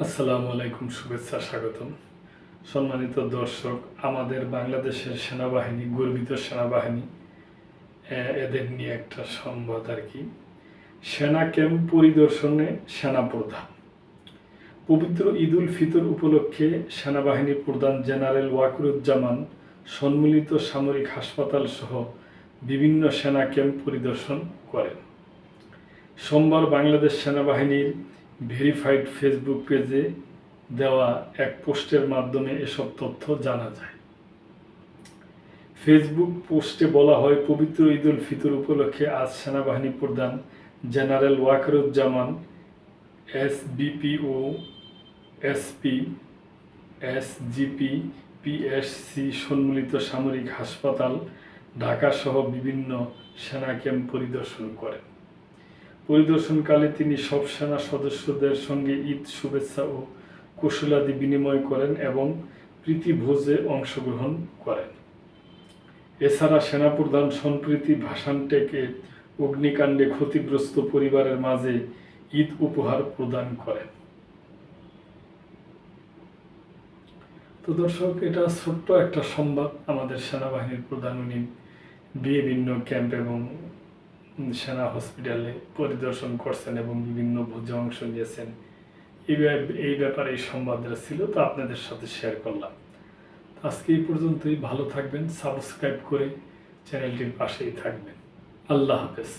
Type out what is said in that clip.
আসসালামু আলাইকুম, শুভেচ্ছা, স্বাগতম। সম্মানিত দর্শক, আমাদের বাংলাদেশের সেনাবাহিনী গর্বিত সেনাবাহিনী, এদের নিয়ে একটা সংবাদ আর কি। সেনা ক্যাম্প পরিদর্শনে সেনাপ্রধান। পবিত্র ঈদ উল ফিতর উপলক্ষে সেনাবাহিনী প্রধান জেনারেল ওয়াকরুজ্জামান সম্মিলিত সামরিক হাসপাতাল সহ বিভিন্ন সেনা ক্যাম্প পরিদর্শন করেন। সোমবার বাংলাদেশ সেনাবাহিনীর ভেরিফাইড ফেসবুক পেজে দেওয়া এক পোস্টের মাধ্যমে এসব তথ্য জানা যায়। ফেসবুক পোস্টে বলা হয়, পবিত্র ঈদ উল ফিতর উপলক্ষে আজ সেনাবাহিনী প্রধান জেনারেল ওয়াকরুজ্জামান এসবিপি ও এসপি, এসজিপি, পিএসসি সম্মিলিত সামরিক হাসপাতাল ঢাকা সহ বিভিন্ন সেনা ক্যাম্প পরিদর্শন করেন। পরিদর্শনকালে তিনি সব সেনা সদস্যদের সঙ্গে ঈদ শুভেচ্ছা ও কুশলাদি বিনিময় করেন এবং প্রীতিভোজে অংশগ্রহণ করেন। এছাড়া সেনাপ্রধান সম্প্রতি ভাসানটেকে অগ্নিকাণ্ডে ক্ষতিগ্রস্ত পরিবারের মাঝে ঈদ উপহার প্রদান করেন। তো দর্শক, এটা ছোট্ট একটা সংবাদ। আমাদের সেনাবাহিনীর প্রধান উনি বিভিন্ন ক্যাম্প এবং সেনা হসপিটালে পরিদর্শন করছেন এবং বিভিন্ন ভোজে অংশ নিয়েছেন। এই ব্যাপারে এই সংবাদটা ছিল, তো আপনাদের সাথে শেয়ার করলাম। আজকে এই পর্যন্তই। ভালো থাকবেন, সাবস্ক্রাইব করে চ্যানেলটির পাশেই থাকবেন। আল্লাহ হাফেজ।